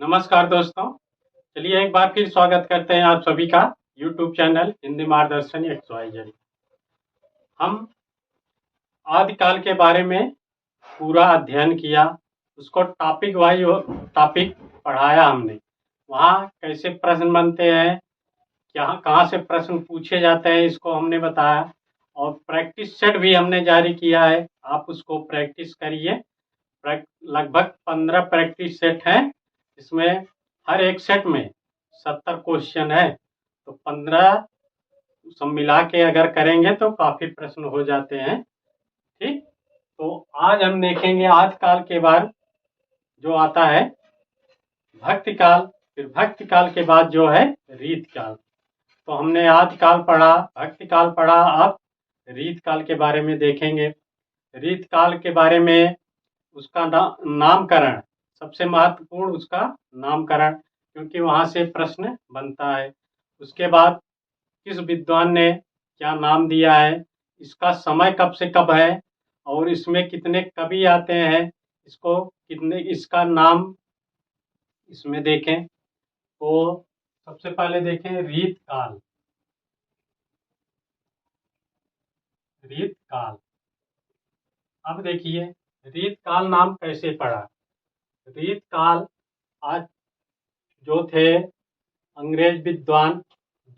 नमस्कार दोस्तों। चलिए एक बार फिर स्वागत करते हैं आप सभी का यूट्यूब चैनल हिंदी मार्गदर्शन XYZ। हम आदिकाल के बारे में पूरा अध्ययन किया, उसको टॉपिक वाइज टॉपिक पढ़ाया हमने। वहाँ कैसे प्रश्न बनते हैं, क्या कहाँ से प्रश्न पूछे जाते हैं, इसको हमने बताया। और प्रैक्टिस सेट भी हमने जारी किया है, आप उसको प्रैक्टिस करिए। लगभग 15 प्रैक्टिस सेट हैं। इसमें हर एक सेट में 70 क्वेश्चन है, तो 15 सब मिला के अगर करेंगे तो काफी प्रश्न हो जाते हैं। ठीक, तो आज हम देखेंगे आदिकाल के बाद जो आता है भक्ति काल, फिर भक्ति काल के बाद जो है रीत काल। तो हमने आदिकाल पढ़ा, भक्ति काल पढ़ा, अब रीत काल के बारे में देखेंगे। रीत काल के बारे में उसका नामकरण सबसे महत्वपूर्ण, उसका नामकरण, क्योंकि वहां से प्रश्न बनता है। उसके बाद किस विद्वान ने क्या नाम दिया है, इसका समय कब से कब है, और इसमें कितने कवि आते हैं, इसको कितने, इसका नाम इसमें देखें। तो सबसे पहले देखें रीत काल। रीत काल, अब देखिए रीत काल नाम कैसे पड़ा। रीत काल आज जो थे अंग्रेज विद्वान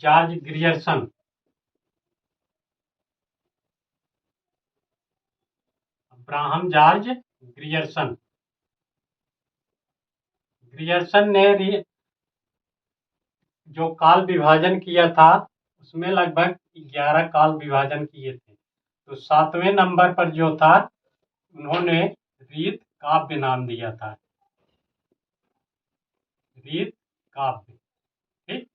George Grierson, Abraham George Grierson, Grierson ने जो काल विभाजन किया था उसमें लगभग 11 काल विभाजन किए थे। तो 7वें नंबर पर जो था उन्होंने रीत काव्य नाम दिया था। रीत काव्य, ठीक।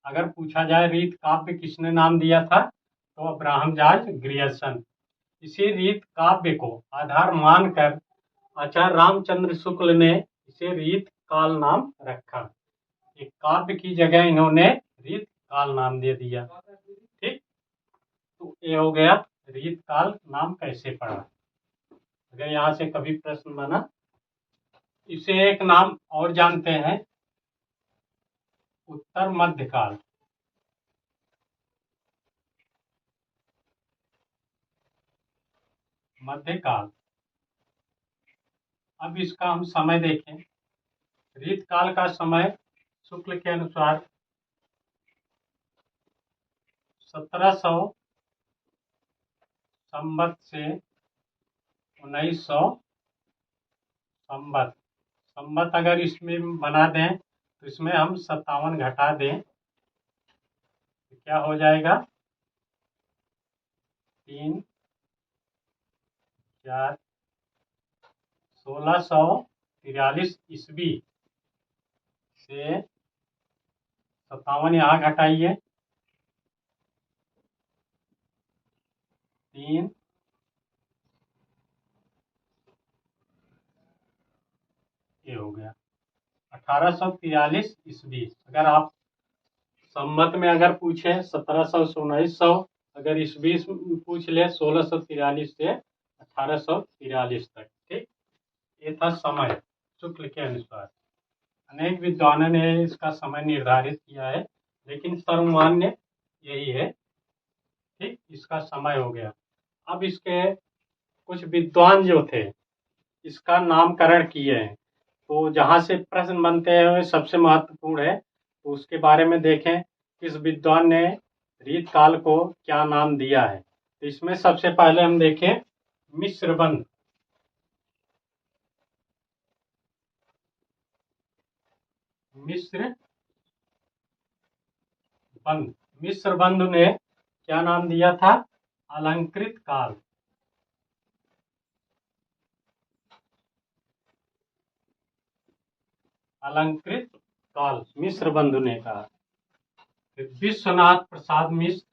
अगर पूछा जाए रीत काव्य किसने नाम दिया था, तो अब्राहम जॉर्ज ग्रियर्सन। इसी रीत काव्य को आधार मानकर आचार्य रामचंद्र शुक्ल ने इसे रीत काल नाम रखा। एक काव्य की जगह इन्होंने रीत काल नाम दे दिया। ठीक, तो ये हो गया रीत काल नाम कैसे पड़ा। अगर यहाँ से कभी प्रश्न बना, इसे एक नाम और जानते हैं, उत्तर मध्यकाल। मध्यकाल, अब इसका हम समय देखें। रीत काल का समय शुक्ल के अनुसार 1700 संवत से 1900 संवत। संवत अगर इसमें बना दें तो इसमें हम 57 घटा दें तो क्या हो जाएगा, 3 4 1643 ईस्वी से 57 यहाँ घटाइए, 3 ये हो गया 1843 ईस्वी। अगर आप संवत में अगर पूछे 1700 से 1900, अगर ईस्वी पूछ ले 1643 से 1843 तक। ठीक, ये था समय शुक्ल के अनुसार। अनेक विद्वानों ने इसका समय निर्धारित किया है, लेकिन सर्वमान्य यही है। ठीक, इसका समय हो गया। अब इसके कुछ विद्वान जो थे इसका नामकरण किए हैं, तो जहाँ से प्रश्न बनते हैं सबसे महत्वपूर्ण है, तो उसके बारे में देखें किस विद्वान ने रीत काल को क्या नाम दिया है। तो इसमें सबसे पहले हम देखें मिश्रबंध। मिश्रबंध, मिश्रबंध ने क्या नाम दिया था, अलंकृत काल। अलंकृत काल मिश्रबंध ने कहा। विश्वनाथ प्रसाद मिश्र,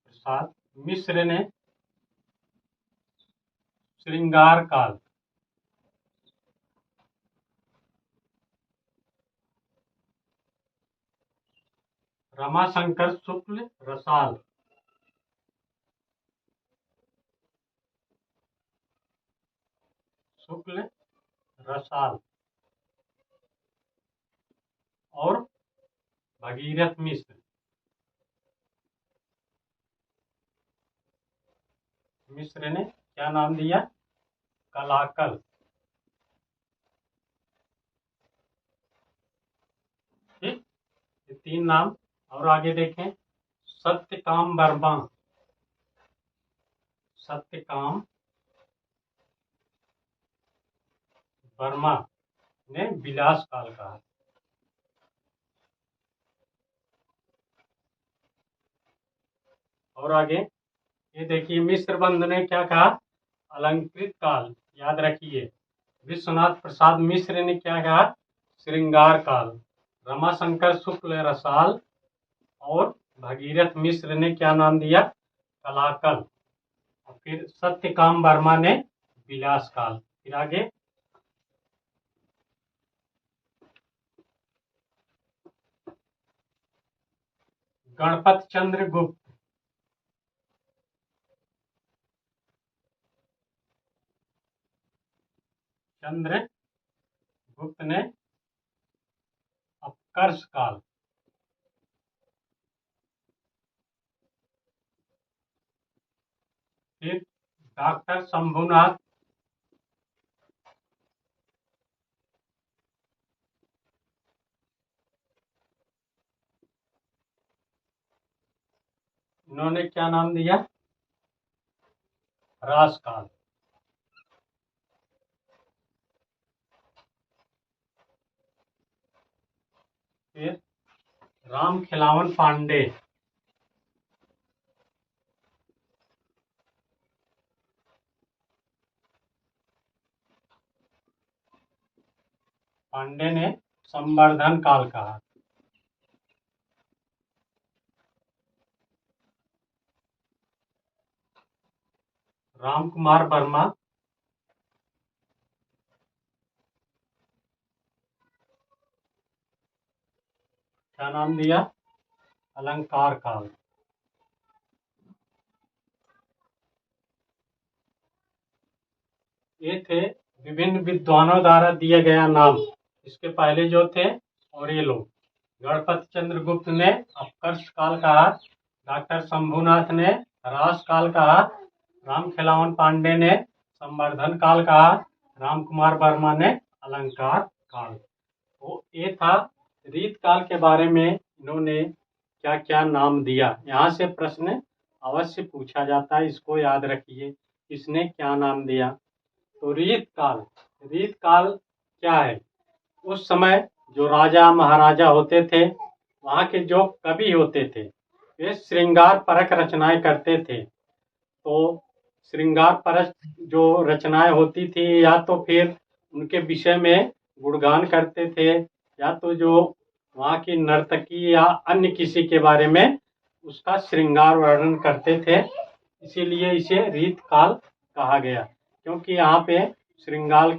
प्रसाद मिश्र ने श्रृंगार काल। रमाशंकर शुक्ल रसाल, शुक्ल रसाल और भगीरथ मिश्र। मिश्र ने क्या नाम दिया? कलाकल। ठीक, ये 3 नाम। और आगे देखें, सत्यकाम वर्मा। सत्यकाम वर्मा ने विलास काल कहा। और आगे ये देखिए, मिश्रबंध ने क्या कहा? अलंकृत काल। याद रखिए, विश्वनाथ प्रसाद मिश्र ने क्या कहा? श्रृंगार काल। रमाशंकर शुक्ल रसाल और भगीरथ मिश्र ने क्या नाम दिया? कलाकल। और फिर सत्यकाम वर्मा ने विलास काल। फिर आगे गणपत चंद्र गुप्त। चंद्र गुप्त ने अपकर्ष काल। फिर डॉक्टर शंभुनाथ इन्होंने क्या नाम दिया? रास काल। फिर राम खिलावन पांडे। पांडे ने संवर्धन काल कहा। राम कुमार वर्मा क्या नाम दिया? अलंकार काल। ये थे विभिन्न विद्वानों द्वारा दिए गया नाम। इसके पहले जो थे और ये लोग, गणपत चंद्र गुप्त ने अपकर्ष काल कहा, डॉक्टर शंभुनाथ ने रास काल कहा, राम खिलावन पांडे ने संवर्धन काल कहा, राम कुमार वर्मा ने अलंकार काल। तो ये था रीत काल के बारे में इन्होंने क्या क्या नाम दिया। यहाँ से प्रश्न अवश्य पूछा जाता है, इसको याद रखिए, इसने क्या नाम दिया। तो रीत काल क्या है? उस समय जो राजा महाराजा होते थे, वहाँ के जो कवि होते थे, वे श्रृंगार परक रचनाएं करते थे। तो श्रृंगार परक जो रचनाएं होती थी, या तो फिर उनके विषय में गुणगान करते थे, या तो जो वहाँ की नर्तकी या अन्य किसी के बारे में उसका श्रृंगार वर्णन करते थे। इसीलिए इसे रीत काल कहा गया, क्योंकि यहाँ पे श्रृंगार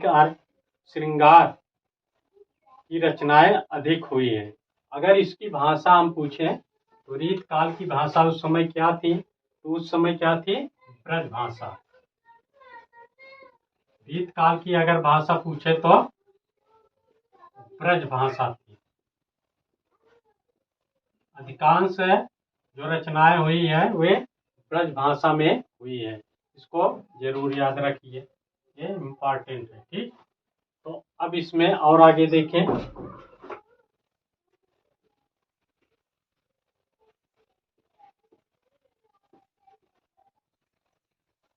की रचनाएं अधिक हुई हैं। अगर इसकी भाषा हम पूछें तो रीत काल की भाषा उस समय क्या थी? तो उस समय क्या थी? ब्रज भाषा। रीत काल की अगर भाषा पूछे तो ब्रज भाषा थी। अधिकांश जो रचनाएं हुई हैं वे ब्रज भाषा में हुई है। इसको जरूर याद रखिए, ये इम्पोर्टेंट है। ठीक, तो अब इसमें और आगे देखें।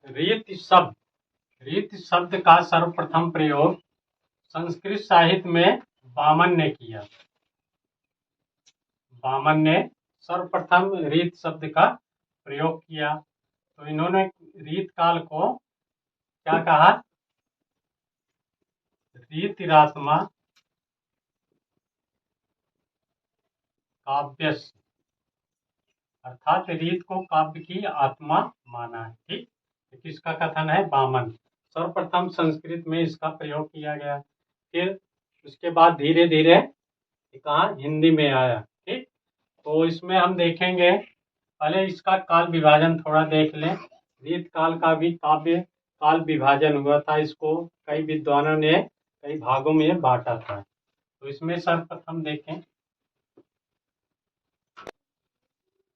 रीत शब्द का सर्वप्रथम प्रयोग संस्कृत साहित्य में वामन ने किया। वामन ने सर्वप्रथम रीत शब्द का प्रयोग किया। तो इन्होंने रीत काल को क्या कहा? रीतिरात्मा काव्यस्य, अर्थात रीत को काव्य की आत्मा माना है। ठीक, तो किसका कथन है? वामन। सर्वप्रथम संस्कृत में इसका प्रयोग किया गया, फिर उसके बाद धीरे धीरे कहा हिंदी में आया। ठीक, तो इसमें हम देखेंगे, पहले इसका काल विभाजन थोड़ा देख लें। रीत काल का भी काव्य काल विभाजन हुआ था, इसको कई विद्वानों ने कई भागों में बांटा था। तो इसमें सर्वप्रथम देखें,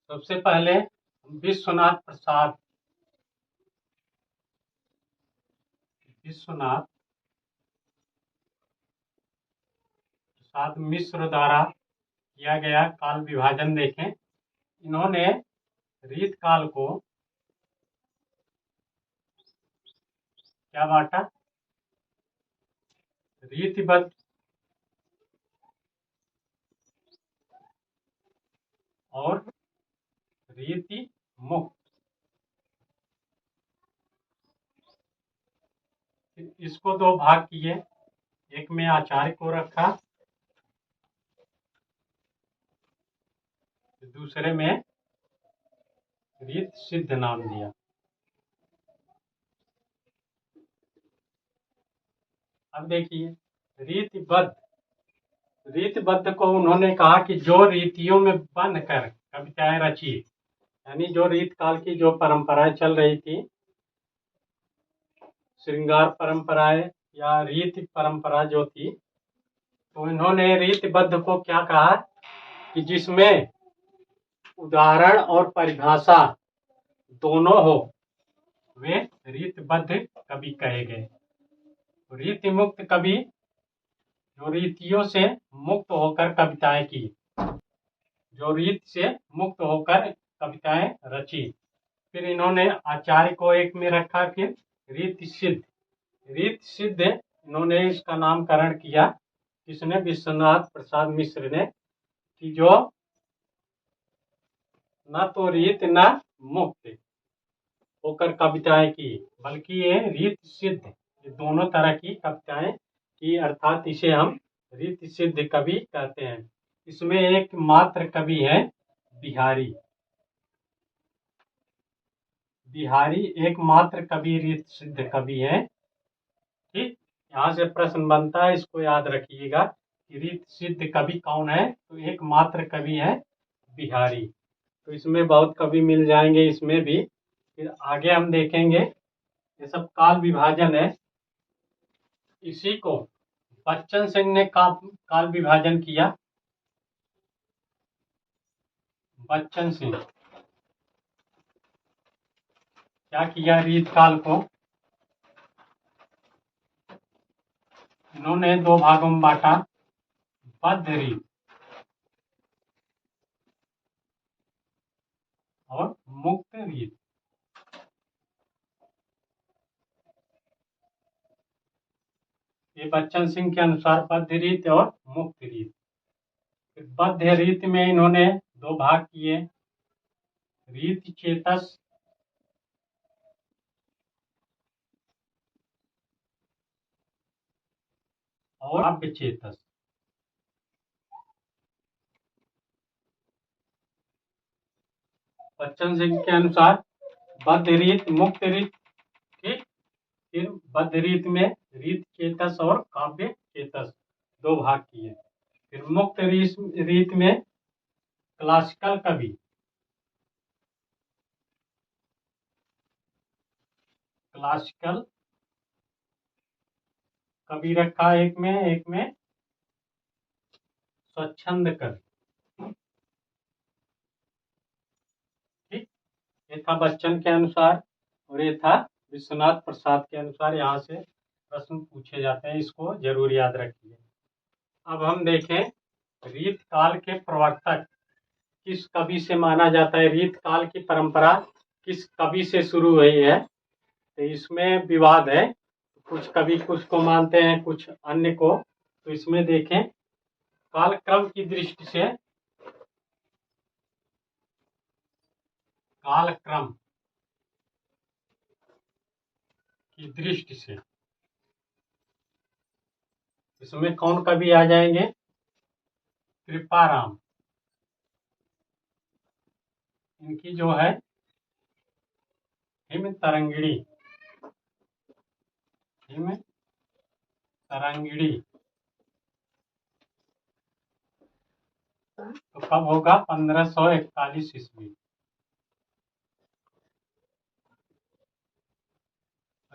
सबसे पहले विश्वनाथ प्रसाद मिश्र द्वारा किया गया काल विभाजन देखें। इन्होंने रीत काल को क्या बांटा, रीतिबद्ध और रीति मुक्त। इसको दो भाग किए, एक में आचार्य को रखा, दूसरे में रीत सिद्ध नाम दिया। अब देखिए, रीतिबद्ध को उन्होंने कहा कि जो रीतियों में बंध कर कविताएं रची, यानी जो रीत काल की जो परंपराएं चल रही थी, श्रृंगार परंपराएं या रीति परंपरा जो थी, तो इन्होंने रीतिबद्ध को क्या कहा कि जिसमें उदाहरण और परिभाषा दोनों हो, वे रीतिबद्ध कवि कहे गए। रीति मुक्त कवि जो रीतियों से मुक्त होकर कविताएं की, जो रीत से मुक्त होकर कविताएं रची। फिर इन्होंने आचार्य को एक में रखा, फिर रीत सिद्ध इन्होंने इसका नामकरण किया, किसने, विश्वनाथ प्रसाद मिश्र ने, कि जो न तो रीत न मुक्त होकर कविताएं की, बल्कि ये रीत सिद्ध, ये दोनों तरह की कविताएं की, अर्थात इसे हम रीत सिद्ध कवि कहते हैं। इसमें एक मात्र कवि है बिहारी, एकमात्र कवि रीत सिद्ध कवि है। ठीक, यहाँ से प्रश्न बनता है, इसको याद रखिएगा कि रीत सिद्ध कवि कौन है, तो एकमात्र कवि है बिहारी। तो इसमें बहुत कवि मिल जाएंगे, इसमें भी फिर आगे हम देखेंगे। ये सब काल विभाजन है। इसी को बच्चन सिंह ने काल विभाजन किया। बच्चन सिंह क्या किया, रीत काल को इन्होंने दो भागों में बांटा, बद्ध रीत और मुक्त रीत। ये बच्चन सिंह के अनुसार बद्ध रीत और मुक्त रीत। बद्ध रीत में इन्होंने दो भाग किए, रीत चेतस और काव्य चेतस। बच्चन सिंह के अनुसार बद्ध रीत, मुक्त रीत। ठीक, फिर बद्ध रीत में रीत चेतस और काव्य चेतस दो भाग किए। फिर मुक्त रीत में क्लासिकल कवि रखा एक में स्वच्छंद कवि। ठीक, ये था बच्चन के अनुसार और ये था विश्वनाथ प्रसाद के अनुसार। यहाँ से प्रश्न पूछे जाते हैं, इसको जरूर याद रखिए। अब हम देखें, रीत काल के प्रवर्तक किस कवि से माना जाता है, रीत काल की परंपरा किस कवि से शुरू हुई है, तो इसमें विवाद है। कुछ कवि कुछ को मानते हैं, कुछ अन्य को। तो इसमें देखें, कालक्रम की दृष्टि से, कालक्रम की दृष्टि से इसमें कौन कवि आ जाएंगे, कृपाराम। इनकी जो है हिम तरंगिणी तो कब होगा, 1541 ईस्वी।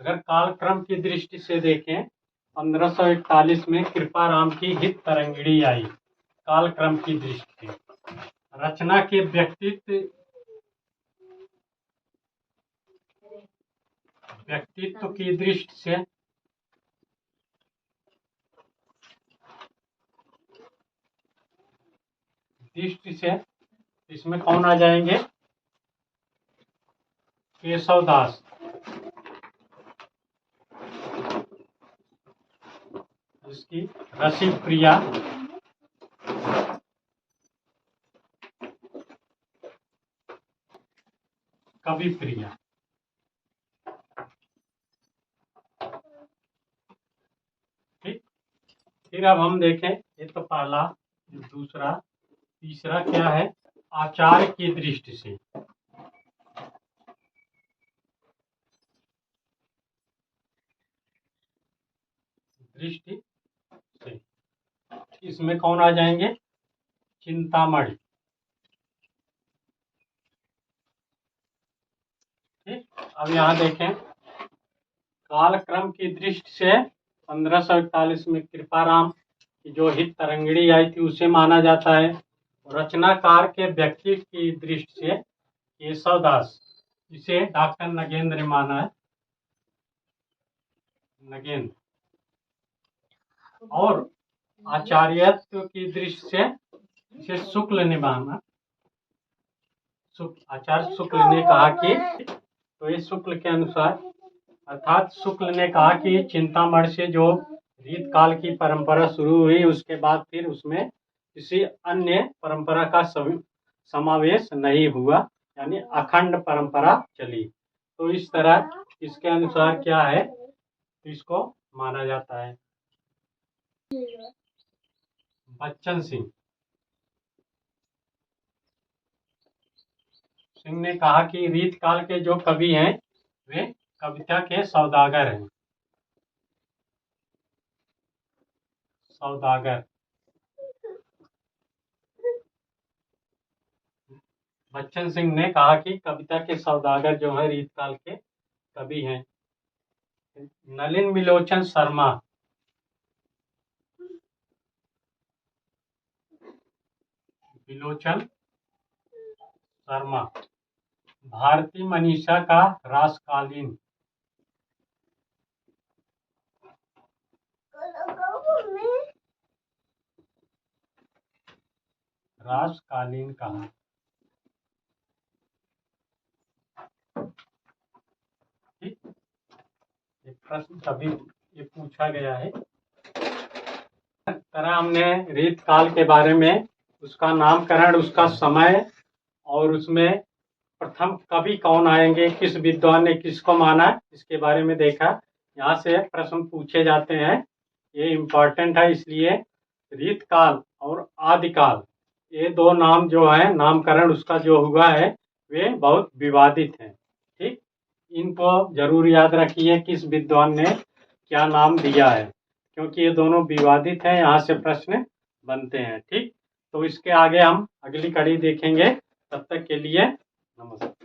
अगर कालक्रम की दृष्टि से देखें, 1541 में कृपाराम की हित तरंगिणी आई। कालक्रम की दृष्टि से रचना के व्यक्तित्व की दृष्टि से इसमें कौन आ जाएंगे? केशवदास, जिसकी रसिक प्रिया, कवि प्रिया। ठीक, फिर अब हम देखें, ये तो पहला, दूसरा, तीसरा क्या है? आचार्य की दृष्टि से। इसमें कौन आ जाएंगे? चिंतामणि। ठीक, अब यहाँ देखें, कालक्रम की दृष्टि से 1541 में कृपाराम की जो हित तरंगिणी आई थी उसे माना जाता है। रचनाकार के व्यक्ति की दृष्टि से केशवदास, इसे डॉक्टर नगेंद्र ने माना है, नगेंद्र। और आचार्यत्व की दृष्टि से इसे शुक्ल ने माना। आचार्य शुक्ल ने कहा कि, तो ये शुक्ल के अनुसार, अर्थात शुक्ल ने कहा कि चिंतामणि से जो रीत काल की परंपरा शुरू हुई, उसके बाद फिर उसमें किसी अन्य परंपरा का समावेश नहीं हुआ, यानी अखंड परंपरा चली। तो इस तरह इसके अनुसार क्या है, इसको माना जाता है। बच्चन सिंह ने कहा कि रीत काल के जो कवि हैं वे कविता के सौदागर हैं। सौदागर, बच्चन सिंह ने कहा कि कविता के सौदागर जो है रीत काल के कवि हैं। नलिन बिलोचन शर्मा, बिलोचन शर्मा, भारती मनीषा का रासकालीन, रासकालीन कहा। ठीक, एक प्रश्न कभी ये पूछा गया है। तरह हमने रीत काल के बारे में, उसका नामकरण, उसका समय, और उसमें प्रथम कवि कौन आएंगे, किस विद्वान ने किसको माना, इसके बारे में देखा। यहाँ से प्रश्न पूछे जाते हैं, ये इम्पोर्टेंट है, इसलिए रीत काल और आदिकाल, ये दो नाम जो है, नामकरण उसका जो हुआ है, वे बहुत विवादित हैं। ठीक, इनको जरूर याद रखिए किस विद्वान ने क्या नाम दिया है, क्योंकि ये दोनों विवादित हैं, यहाँ से प्रश्न बनते हैं। ठीक, तो इसके आगे हम अगली कड़ी देखेंगे। तब तक के लिए नमस्कार।